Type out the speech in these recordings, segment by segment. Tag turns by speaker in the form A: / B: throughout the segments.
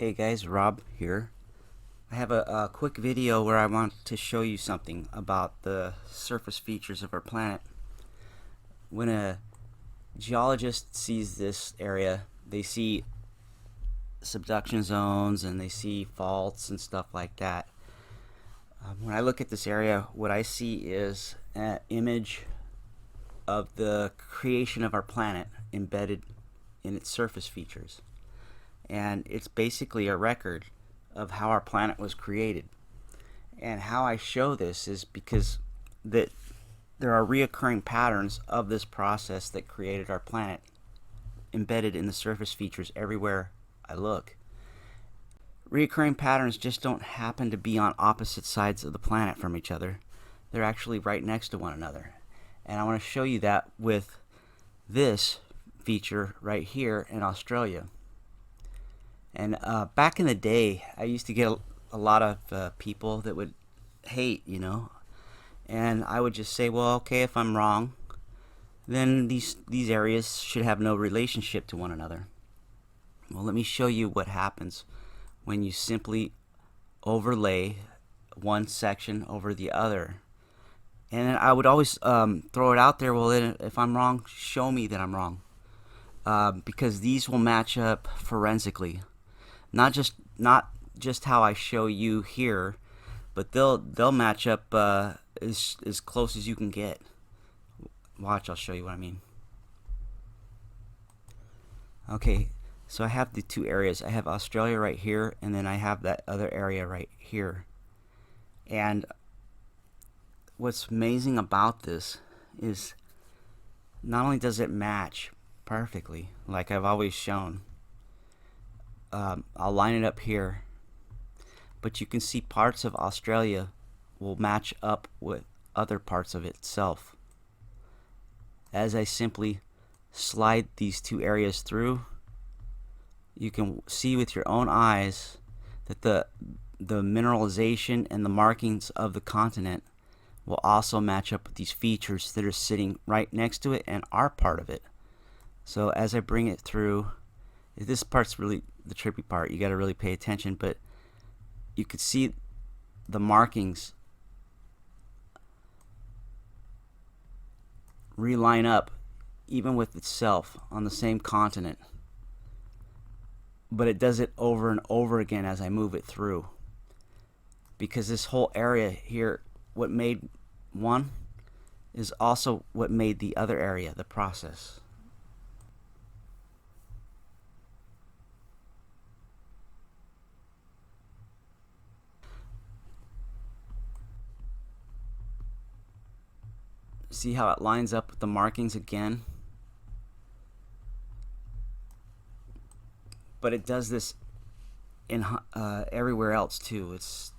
A: Hey guys, Rob here. I have a quick video where I want to show you something about the surface features of our planet. When a geologist sees this area, they see subduction zones and they see faults and stuff like that. When I look at this area, what I see is an image of the creation of our planet embedded in its surface features. And it's basically a record of how our planet was created. And how I show this is because there are reoccurring patterns of this process that created our planet embedded in the surface features everywhere I look. Reoccurring patterns just don't happen to be on opposite sides of the planet from each other. They're actually right next to one another. And I want to show you that with this feature right here in Australia. And back in the day, I used to get a lot of people that would hate, and I would just say, well, okay, if I'm wrong, then these areas should have no relationship to one another. Well, let me show you what happens when you simply overlay one section over the other. And I would always throw it out there, well, if I'm wrong, show me that I'm wrong. Because these will match up forensically. Not just how I show you here, but they'll match up as close as you can get. Watch, I'll show you what I mean. Okay, so I have the two areas. I have Australia right here, and then I have that other area right here. And what's amazing about this is not only does it match perfectly, like I've always shown, I'll line it up here, but you can see parts of Australia will match up with other parts of itself. As I simply slide these two areas through, you can see with your own eyes that the mineralization and the markings of the continent will also match up with these features that are sitting right next to it and are part of it. So as I bring it through, this part's really the trippy part. You got to really pay attention, but you could see the markings reline up even with itself on the same continent. But it does it over and over again as I move it through. Because this whole area here, what made one is also what made the other area, the process. See how it lines up with the markings again? But it does this in everywhere else too. It's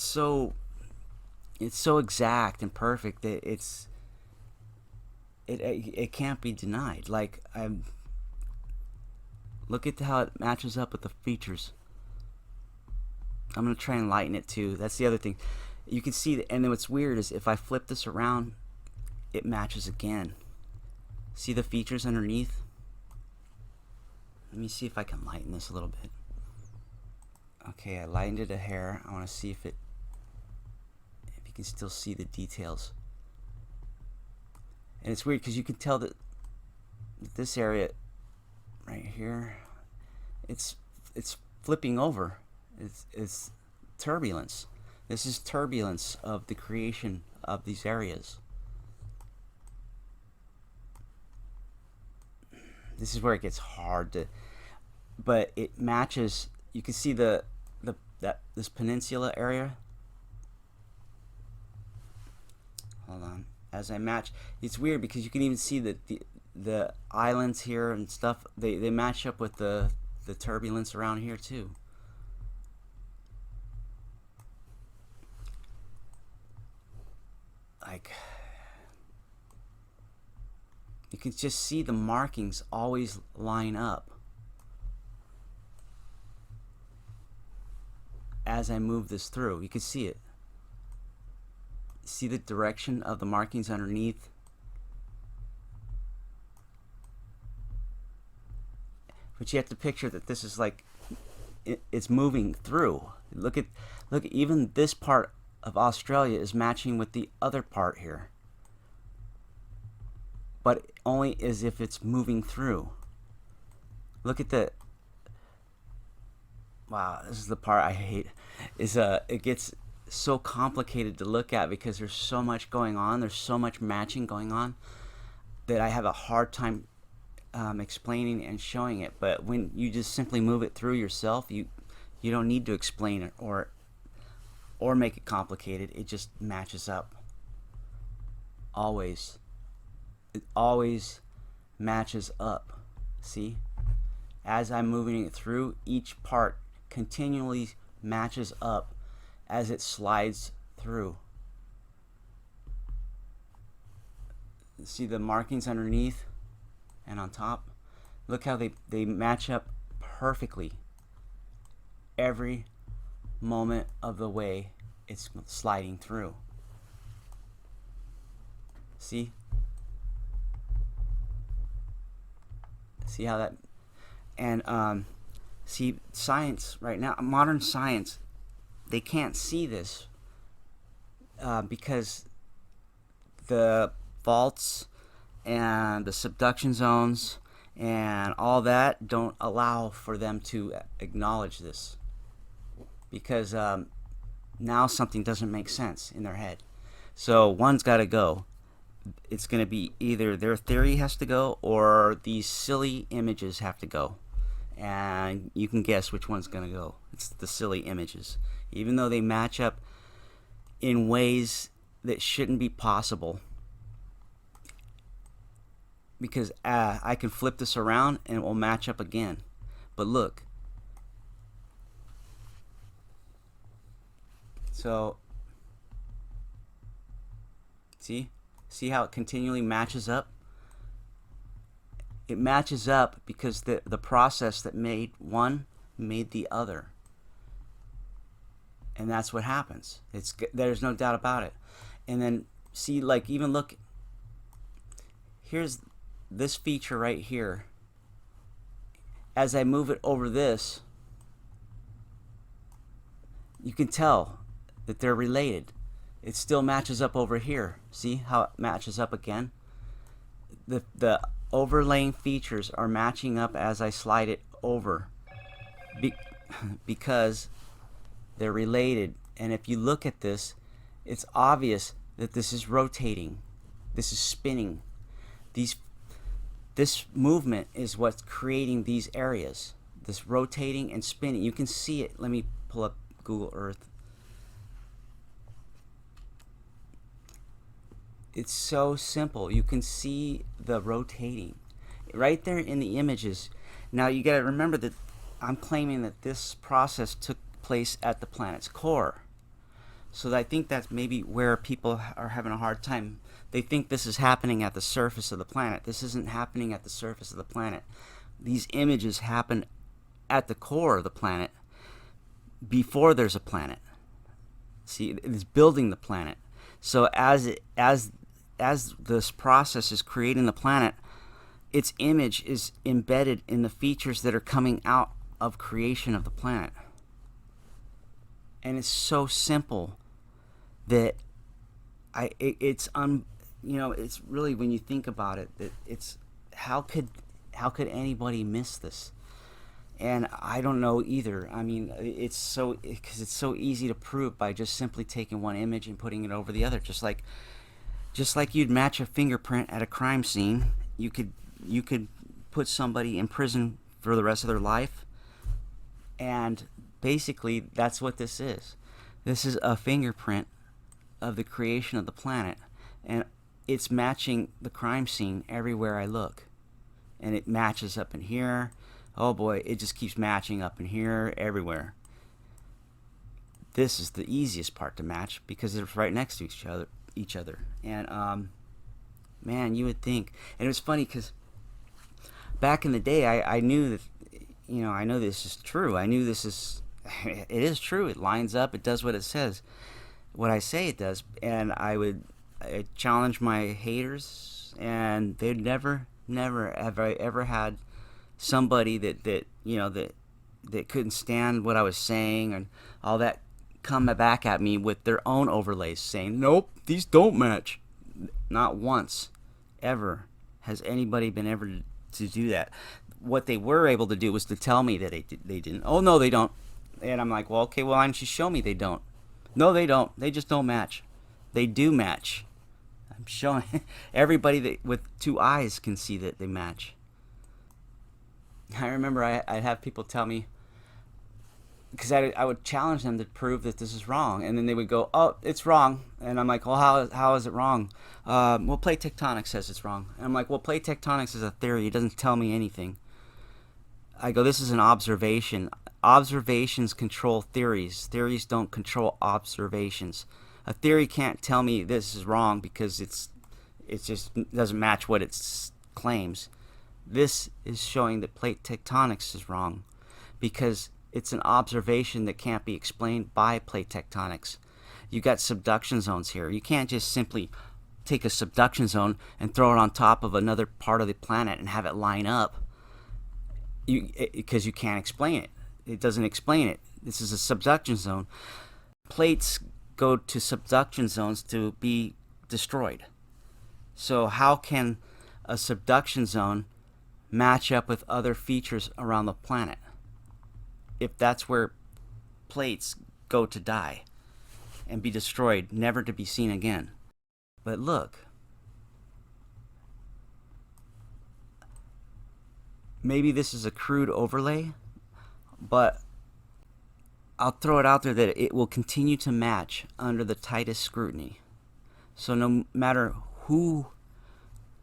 A: so exact and perfect that it can't be denied. Like, look at how it matches up with the features. I'm gonna try and lighten it too. That's the other thing. You can see that, and then what's weird is if I flip this around, it matches again. See the features underneath? Let me see if I can lighten this a little bit. Okay, I lightened it a hair. I want to see if you can still see the details. And it's weird because you can tell that this area right here, it's flipping over. It's turbulence. This is turbulence of the creation of these areas. This is where it gets hard to, but it matches. You can see this peninsula area. Hold on. As I match, it's weird because you can even see that the islands here and stuff, they match up with the turbulence around here too. Like, you can just see the markings always line up as I move this through. You can see it. See the direction of the markings underneath? But you have to picture that this is like it's moving through. Look, even this part of Australia is matching with the other part here, but only as if it's moving through. Look at the, wow, this is the part I hate, is it gets so complicated to look at because there's so much going on, there's so much matching going on, that I have a hard time explaining and showing it. But when you just simply move it through yourself, you don't need to explain it or make it complicated. It just matches up. Always. It always matches up. See? As I'm moving it through, each part continually matches up as it slides through. See the markings underneath and on top? Look how they match up perfectly every moment of the way it's sliding through. See? See how that, and see, science right now, modern science, they can't see this because the faults and the subduction zones and all that don't allow for them to acknowledge this, because now something doesn't make sense in their head. So one's got to go. It's going to be either their theory has to go or these silly images have to go. And you can guess which one's going to go. It's the silly images. Even though they match up in ways that shouldn't be possible. Because I can flip this around and it will match up again. But look. So, see how it continually matches up? It matches up because the process that made one made the other. And that's what happens. There's no doubt about it. And then see, like, even look, here's this feature right here. As I move it over this, you can tell that they're related. It still matches up over here. See how it matches up again? The overlaying features are matching up as I slide it over because they're related. And if you look at this, it's obvious that this is rotating, this is spinning. This movement is what's creating these areas, this rotating and spinning. You can see it. Let me pull up Google Earth. It's so simple. You can see the rotating right there in the images. Now you got to remember that I'm claiming that this process took place at the planet's core. So I think that's maybe where people are having a hard time. They think this is happening at the surface of the planet. This isn't happening at the surface of the planet. These images happen at the core of the planet before there's a planet. See, it's building the planet. So as this process is creating the planet, its image is embedded in the features that are coming out of creation of the planet. And it's so simple that it's really, when you think about it, that it's how could anybody miss this? And I don't know either. I mean, because it's so easy to prove by just simply taking one image and putting it over the other, just like you'd match a fingerprint at a crime scene. You could put somebody in prison for the rest of their life, and basically that's what this is. This is a fingerprint of the creation of the planet, and it's matching the crime scene everywhere I look, and it matches up in here. Oh boy, it just keeps matching up in here, everywhere. This is the easiest part to match because they're right next to each other. And man, you would think. And it was funny because back in the day, I knew that, I know this is true. I knew this is, it is true. It lines up. It does what it says, what I say it does. And I challenge my haters, and they'd never have I ever had somebody that that couldn't stand what I was saying and all that come back at me with their own overlays saying, nope, these don't match. Not once, ever, has anybody been ever to do that. What they were able to do was to tell me that they didn't. Oh, no, they don't. And I'm like, well, okay, well, why don't you show me they don't? No, they don't. They just don't match. They do match. I'm showing everybody that with two eyes can see that they match. I remember I'd have people tell me, because I would challenge them to prove that this is wrong, and then they would go, oh, it's wrong. And I'm like, well, how is it wrong? Well, plate tectonics says it's wrong. And I'm like, well, plate tectonics is a theory. It doesn't tell me anything. I go, this is an observation. Observations control theories. Theories don't control observations. A theory can't tell me this is wrong because it just doesn't match what it claims. This is showing that plate tectonics is wrong because it's an observation that can't be explained by plate tectonics. You got subduction zones here. You can't just simply take a subduction zone and throw it on top of another part of the planet and have it line up, because you can't explain it. It doesn't explain it. This is a subduction zone. Plates go to subduction zones to be destroyed. So how can a subduction zone match up with other features around the planet if that's where plates go to die and be destroyed, never to be seen again? But look, maybe this is a crude overlay, but I'll throw it out there that it will continue to match under the tightest scrutiny. So no matter who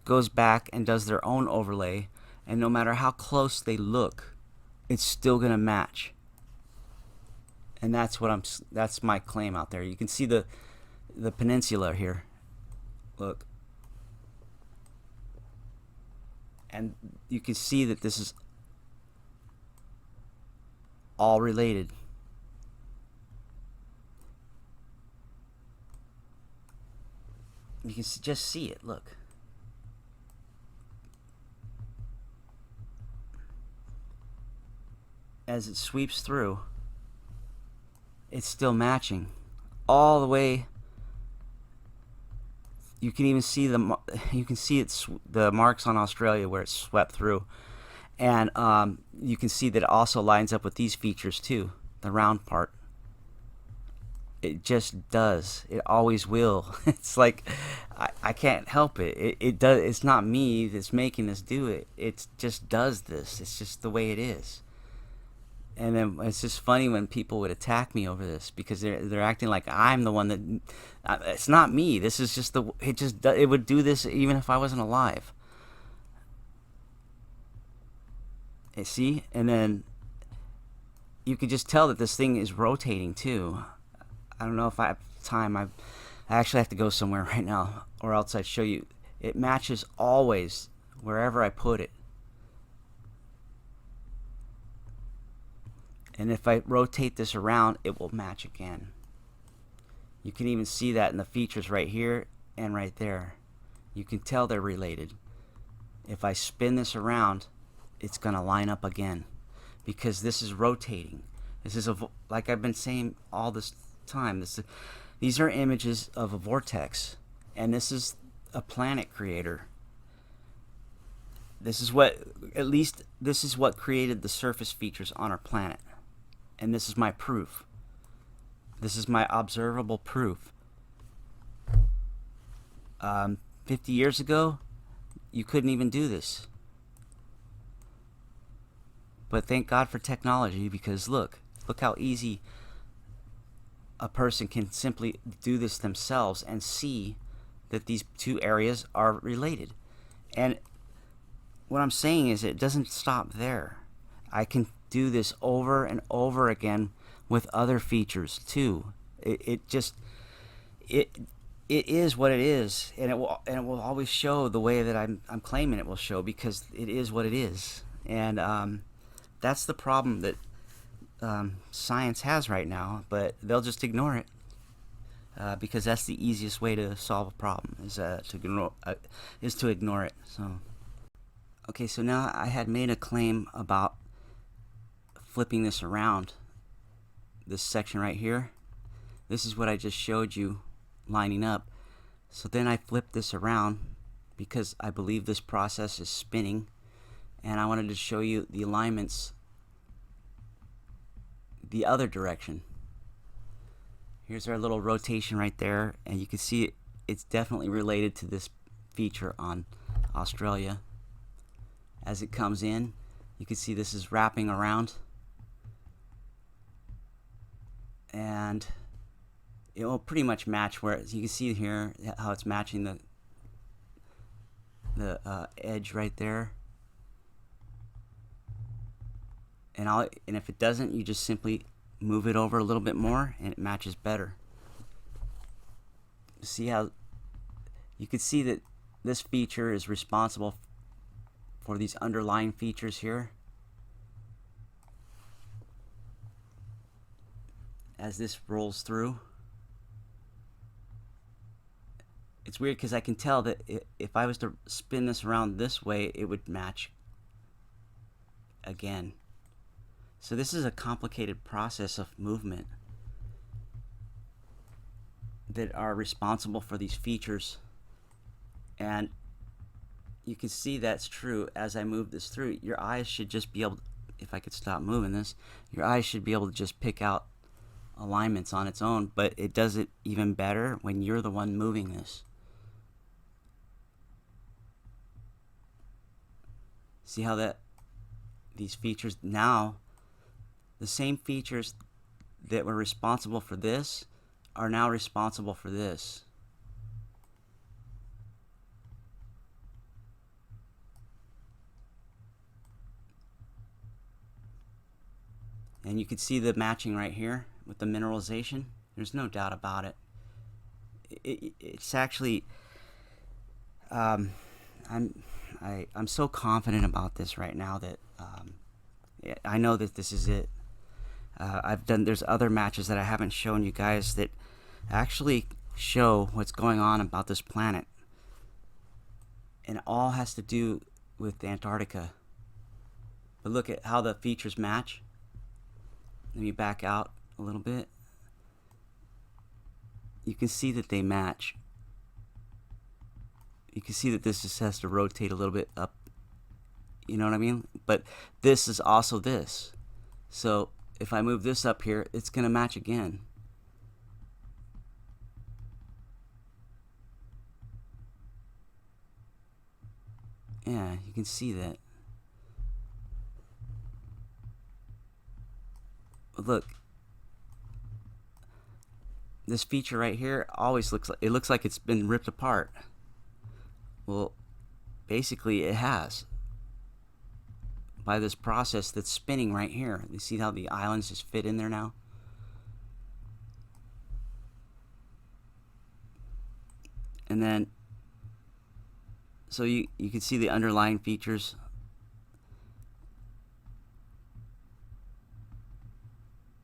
A: goes back and does their own overlay, and no matter how close they look, it's still going to match. And that's my claim out there. You can see the peninsula here. Look. And you can see that this is all related. You can just see it. Look. As it sweeps through, it's still matching all the way. You can even see the marks on Australia where it swept through, and you can see that it also lines up with these features too, the round part. It just does. It always will. It's like I can't help it. It does. It's not me that's making this do it. It just does this. It's just the way it is. And then it's just funny when people would attack me over this because they're acting like I'm the one that. It's not me. This is just it would do this even if I wasn't alive. You see, and then you could just tell that this thing is rotating too. I don't know if I have time. I actually have to go somewhere right now, or else I'd show you. It matches always wherever I put it. And if I rotate this around, it will match again. You can even see that in the features right here and right there. You can tell they're related. If I spin this around, it's going to line up again because this is rotating. This is like I've been saying all this time. These are images of a vortex, and this is a planet creator. This is what created the surface features on our planet. And this is my proof. This is my observable proof. 50 years ago, you couldn't even do this. But thank God for technology, because look how easy a person can simply do this themselves and see that these two areas are related. And what I'm saying is it doesn't stop there. I can do this over and over again with other features too. It is what it is, and it will always show the way that I'm claiming it will show, because it is what it is. And that's the problem that science has right now, but they'll just ignore it because that's the easiest way to solve a problem is to ignore it. So okay, so now I had made a claim about flipping this around, this section right here, this is what I just showed you lining up. So then I flip this around because I believe this process is spinning, and I wanted to show you the alignments the other direction. Here's our little rotation right there, and you can see it's definitely related to this feature on Australia. As it comes in, you can see this is wrapping around, and it will pretty much match where you can see here how it's matching the edge right there. And if it doesn't, you just simply move it over a little bit more and it matches better. See how you can see that this feature is responsible for these underlying features here. As this rolls through, it's weird because I can tell that if I was to spin this around this way, it would match again. So this is a complicated process of movement that are responsible for these features, and you can see that's true. As I move this through, your eyes should just be able to, if I could stop moving this, your eyes should be able to just pick out alignments on its own, but it does it even better when you're the one moving this. See how that these features now, the same features that were responsible for this are now responsible for this. And you can see the matching right here with the mineralization. There's no doubt about it. It's actually I'm so confident about this right now that I know that this is it. There's other matches that I haven't shown you guys that actually show what's going on about this planet, and it all has to do with Antarctica. But look at how the features match. Let me back out a little bit. You can see that they match. You can see that this just has to rotate a little bit up. You know what I mean? But this is also this. So if I move this up here, it's going to match again. Yeah, you can see that. But look, this feature right here always looks like it's been ripped apart. Well, basically it has, by this process that's spinning right here. You see how the islands just fit in there now? And then, so you can see the underlying features.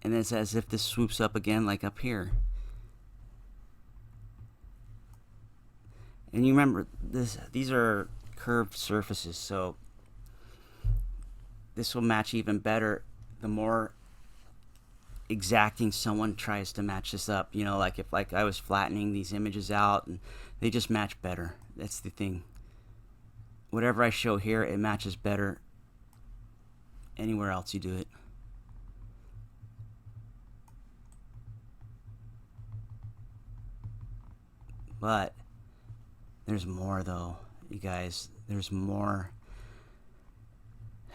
A: And it's as if this swoops up again, like up here. And you remember, these are curved surfaces, so this will match even better the more exacting someone tries to match this up. You know, like if I was flattening these images out, and they just match better. That's the thing. Whatever I show here, it matches better anywhere else you do it. But there's more, though, you guys. There's more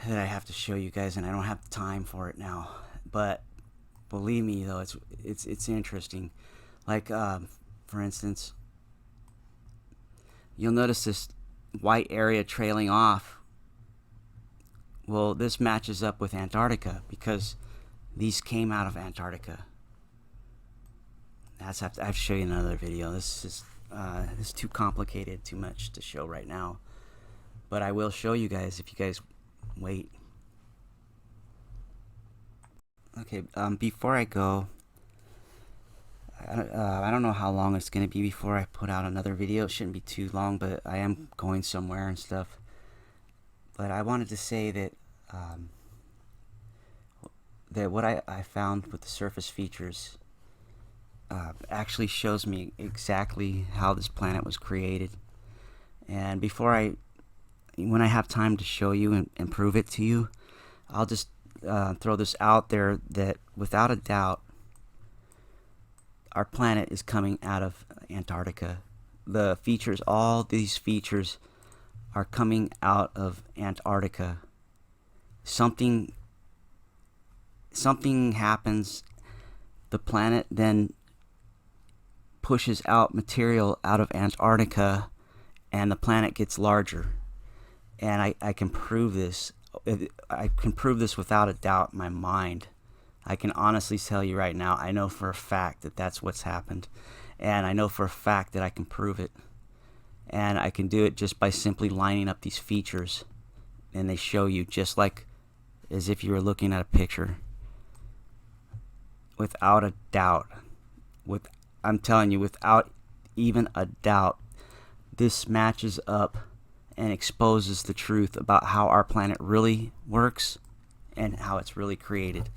A: that I have to show you guys, and I don't have time for it now. But believe me, though, it's interesting. Like, for instance, you'll notice this white area trailing off. Well, this matches up with Antarctica because these came out of Antarctica. I have to show you another video. This is too complicated, too much to show right now. But I will show you guys if you guys wait. Okay, before I go, I don't know how long it's going to be before I put out another video. It shouldn't be too long, but I am going somewhere and stuff. But I wanted to say that that what I found with the surface features actually shows me exactly how this planet was created. And when I have time to show you and prove it to you, I'll just throw this out there that without a doubt, our planet is coming out of Antarctica. All these features are coming out of Antarctica. Something happens. The planet then pushes out material out of Antarctica, and the planet gets larger. And I can prove this. I can prove this without a doubt in my mind. I can honestly tell you right now, I know for a fact that that's what's happened. And I know for a fact that I can prove it. And I can do it just by simply lining up these features. And they show you just like as if you were looking at a picture. Without a doubt. I'm telling you, without even a doubt, this matches up and exposes the truth about how our planet really works and how it's really created.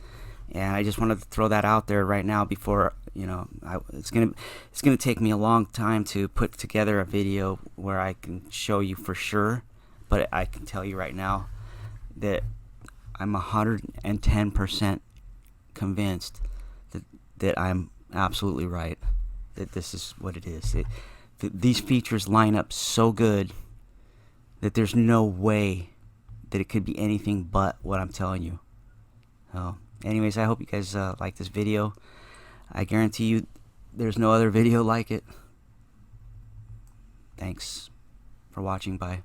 A: And I just wanted to throw that out there right now before, it's gonna take me a long time to put together a video where I can show you for sure, but I can tell you right now that I'm 110% convinced that I'm absolutely right, that this is what it is. These features line up so good that there's no way that it could be anything but what I'm telling you. Anyways, I hope you guys like this video. I guarantee you there's no other video like it. Thanks for watching. Bye.